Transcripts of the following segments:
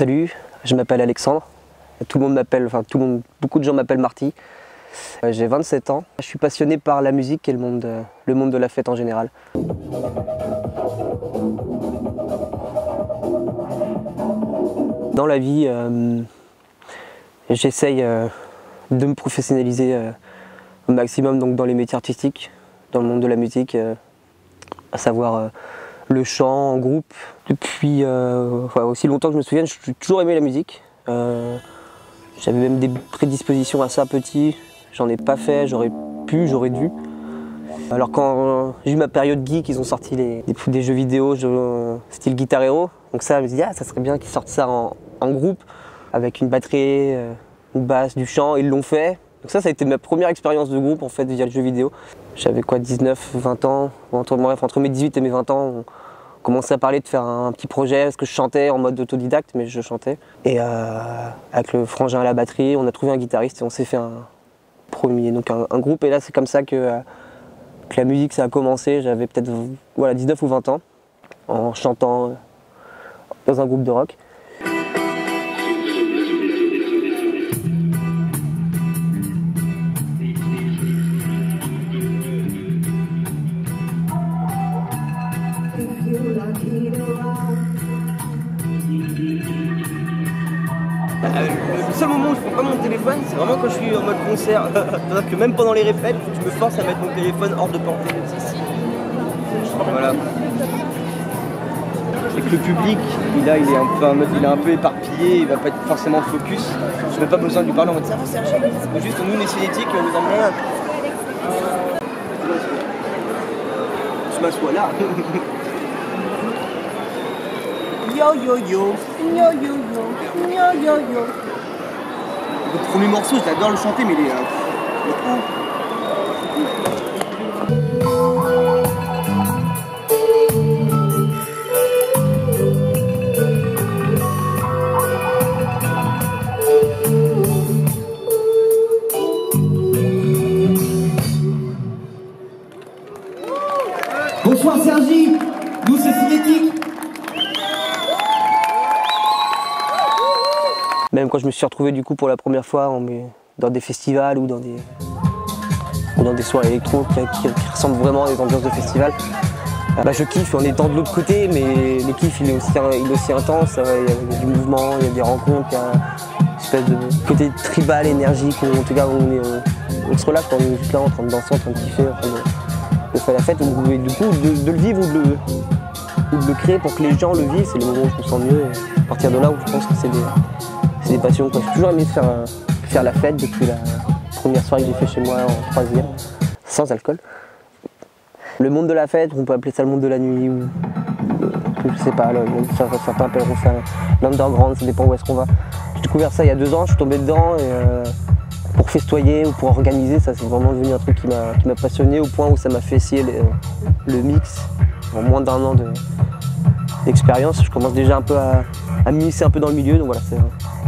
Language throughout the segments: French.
Salut, je m'appelle Alexandre. Tout le monde m'appelle, beaucoup de gens m'appellent Marty. J'ai 27 ans. Je suis passionné par la musique et le monde de la fête en général. Dans la vie, j'essaye de me professionnaliser au maximum donc dans les métiers artistiques, dans le monde de la musique, à savoir le chant en groupe. Depuis aussi longtemps que je me souvienne, j'ai toujours aimé la musique. J'avais même des prédispositions à ça petit, j'en ai pas fait, j'aurais pu, j'aurais dû. Alors quand j'ai eu ma période geek, ils ont sorti des jeux vidéo style Guitar Hero. Donc ça, je me suis dit, ça serait bien qu'ils sortent ça en groupe, avec une batterie, une basse, du chant, ils l'ont fait. Donc ça a été ma première expérience de groupe en fait via le jeu vidéo. J'avais quoi, 19, 20 ans, entre mes 18 et mes 20 ans, on commençait à parler de faire un petit projet, parce que je chantais en mode autodidacte, mais je chantais. Et avec le frangin à la batterie, on a trouvé un guitariste et on s'est fait un groupe. Et là c'est comme ça que la musique ça a commencé. J'avais peut-être 19 ou 20 ans, en chantant dans un groupe de rock. Le seul moment où je prends pas mon téléphone, c'est vraiment quand je suis en mode concert. C'est-à-dire que même pendant les répètes, je me force à mettre mon téléphone hors de portée. Voilà. C'est que le public, il est un peu éparpillé, il va pas être forcément focus. Je n'ai pas besoin de lui parler en mode ça va Serge. Juste nous on est cinétique et on vous emmène. Je m'assois là. Yo yo yo, yo yo yo, yo yo yo. Le premier morceau, j'adore le chanter, mais il est Bonsoir Sergi, nous c'est Cinétique. Même quand je me suis retrouvé du coup pour la première fois dans des festivals ou dans des soirées électro qui ressemblent vraiment à des ambiances de festival, je kiffe en étant de l'autre côté, mais le kiff il est aussi intense, il y a du mouvement, il y a des rencontres, il y a une espèce de côté tribal, énergique, où en tout cas on se relâche dans la musique là, en train de danser, en train de kiffer, en train de faire la fête, et du coup de le vivre ou de le créer pour que les gens le vivent, c'est le moment où je me sens mieux, et à partir de là où je pense que c'est des passions. J'ai toujours aimé faire la fête depuis la première soirée que j'ai fait chez moi en 3e, sans alcool. Le monde de la fête, on peut appeler ça le monde de la nuit, ou je sais pas, certains appelleront ça l'underground, ça dépend où est-ce qu'on va. J'ai découvert ça il y a 2 ans, je suis tombé dedans, et pour festoyer ou pour organiser, ça c'est vraiment devenu un truc qui m'a passionné au point où ça m'a fait essayer le mix en moins d'1 an d'expérience. Je commence déjà un peu à m'immiscer un peu dans le milieu, donc voilà,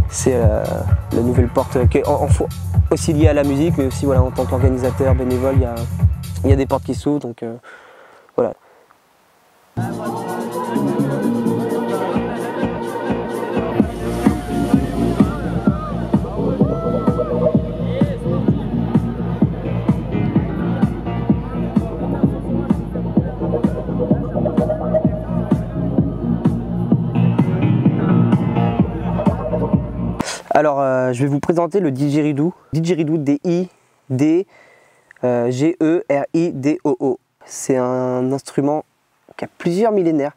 c'est la nouvelle porte qui est aussi liée à la musique, mais aussi voilà, en tant qu'organisateur bénévole, il y a des portes qui s'ouvrent, donc voilà. Alors, je vais vous présenter le didgeridoo. Didgeridoo, D-I-D-G-E-R-I-D-O-O. C'est un instrument qui a plusieurs millénaires.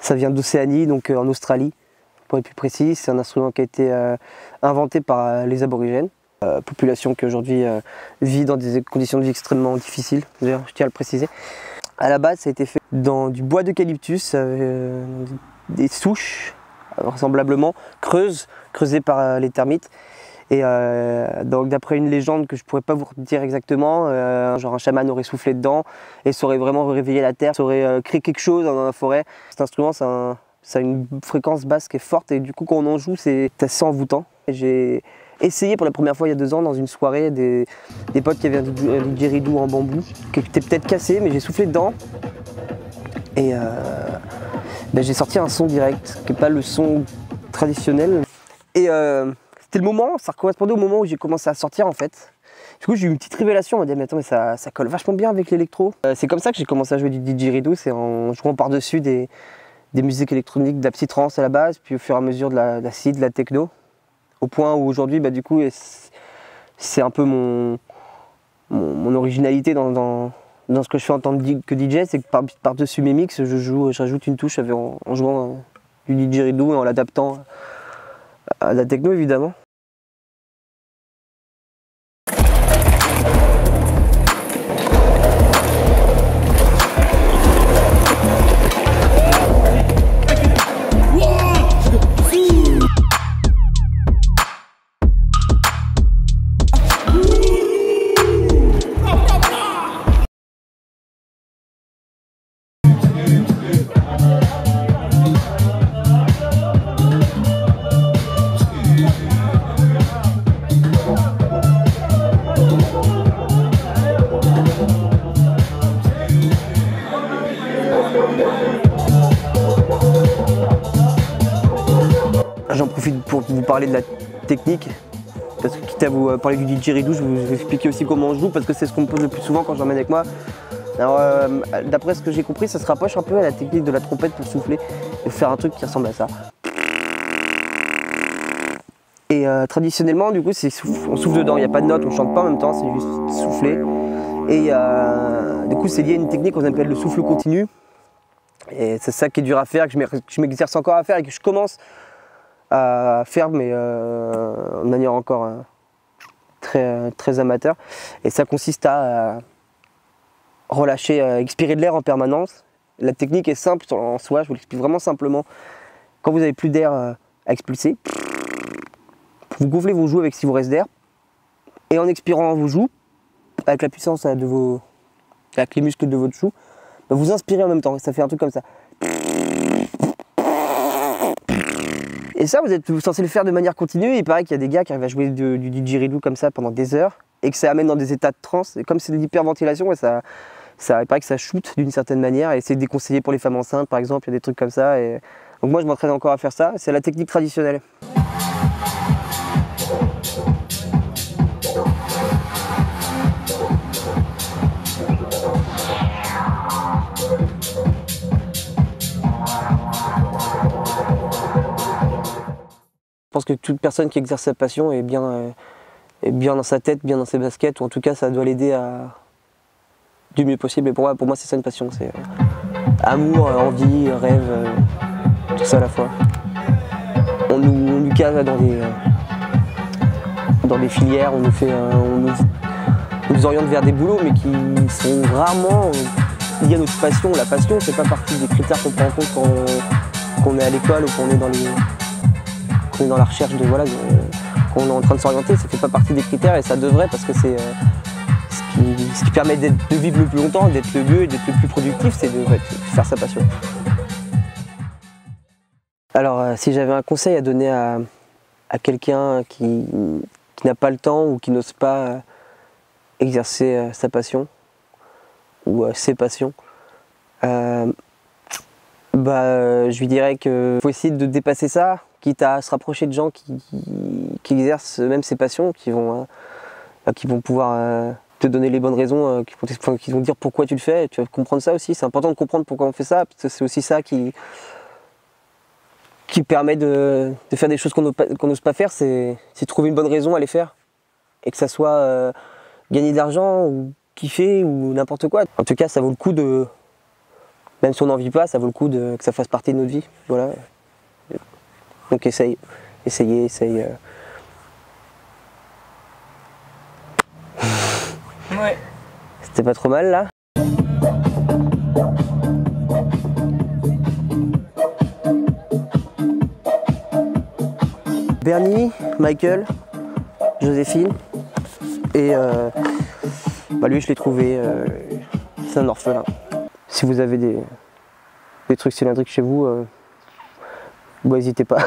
Ça vient d'Océanie, donc en Australie, pour être plus précis. C'est un instrument qui a été inventé par les aborigènes. Population qui aujourd'hui vit dans des conditions de vie extrêmement difficiles, d'ailleurs, je tiens à le préciser. À la base, ça a été fait dans du bois d'eucalyptus, des souches, vraisemblablement creusées par les termites. Et donc d'après une légende que je pourrais pas vous dire exactement, genre un chaman aurait soufflé dedans et ça aurait vraiment réveillé la terre, ça aurait créé quelque chose dans la forêt. Cet instrument, ça a une fréquence basse qui est forte et du coup quand on en joue, c'est assez envoûtant. J'ai essayé pour la première fois il y a 2 ans dans une soirée des potes qui avaient un didgeridoo en bambou qui était peut-être cassé, mais j'ai soufflé dedans et j'ai sorti un son direct qui n'est pas le son traditionnelle. Et c'était le moment, ça correspondait au moment où j'ai commencé à sortir en fait. Du coup j'ai eu une petite révélation, on m'a dit mais attends mais ça colle vachement bien avec l'électro. C'est comme ça que j'ai commencé à jouer du didgeridoo, c'est en jouant par-dessus des musiques électroniques, de la psytrance à la base, puis au fur et à mesure de la seed, de la techno. Au point où aujourd'hui bah, du coup c'est un peu mon originalité dans ce que je fais en tant que DJ, c'est que par-dessus mes mix, je rajoute une touche en jouant du didgeridoo et en l'adaptant à la techno évidemment. J'en profite pour vous parler de la technique, parce que quitte à vous parler du didgeridoo, je vais vous expliquer aussi comment on joue, parce que c'est ce qu'on me pose le plus souvent quand j'emmène avec moi. Alors, d'après ce que j'ai compris, ça se rapproche un peu à la technique de la trompette pour souffler et faire un truc qui ressemble à ça. Et traditionnellement, du coup, on souffle dedans, il n'y a pas de notes, on ne chante pas en même temps, c'est juste souffler. Et du coup, c'est lié à une technique qu'on appelle le souffle continu. Et c'est ça qui est dur à faire, que je m'exerce encore à faire et que je commence à faire, mais de manière encore très amateur. Et ça consiste à relâcher, expirer de l'air en permanence. La technique est simple en soi, je vous l'explique vraiment simplement. Quand vous n'avez plus d'air à expulser, vous gonflez vos joues avec si vous reste d'air, et en expirant vos joues, avec la puissance avec les muscles de votre joue, vous inspirez en même temps, ça fait un truc comme ça. Et ça, vous êtes censé le faire de manière continue. Il paraît qu'il y a des gars qui arrivent à jouer du didgeridoo comme ça pendant des heures et que ça amène dans des états de transe. Et comme c'est de l'hyperventilation, il paraît que ça shoot d'une certaine manière et c'est déconseillé pour les femmes enceintes par exemple, il y a des trucs comme ça. Et donc moi je m'entraîne encore à faire ça, c'est la technique traditionnelle. Je pense que toute personne qui exerce sa passion est bien dans sa tête, bien dans ses baskets, ou en tout cas ça doit l'aider du mieux possible. Et pour moi c'est ça une passion, c'est amour, envie, rêve, tout ça à la fois. On nous case dans des filières, on nous oriente vers des boulots mais qui sont rarement liés à notre passion. La passion c'est pas partie des critères qu'on prend en compte quand on est à l'école ou quand on est dans la recherche quand on est en train de s'orienter, ça fait pas partie des critères et ça devrait, parce que c'est ce qui permet de vivre le plus longtemps, d'être le mieux et d'être le plus productif, c'est de faire sa passion. Alors si j'avais un conseil à donner à quelqu'un qui n'a pas le temps ou qui n'ose pas exercer sa passion ou ses passions, je lui dirais qu'il faut essayer de dépasser ça, quitte à se rapprocher de gens qui exercent même ces passions, qui vont pouvoir te donner les bonnes raisons, qui vont dire pourquoi tu le fais. Et tu vas comprendre ça aussi, c'est important de comprendre pourquoi on fait ça, parce que c'est aussi ça qui permet de faire des choses qu'on n'ose pas faire, c'est trouver une bonne raison à les faire. Et que ça soit gagner de l'argent, ou kiffer, ou n'importe quoi. En tout cas, ça vaut le coup de... Même si on n'en vit pas, ça vaut le coup que ça fasse partie de notre vie. Voilà. Donc essaye. Ouais. C'était pas trop mal là. Bernie, Michael, Joséphine et lui je l'ai trouvé, c'est un orphelin. Si vous avez des trucs cylindriques chez vous, n'hésitez pas.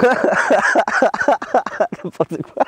N'importe quoi.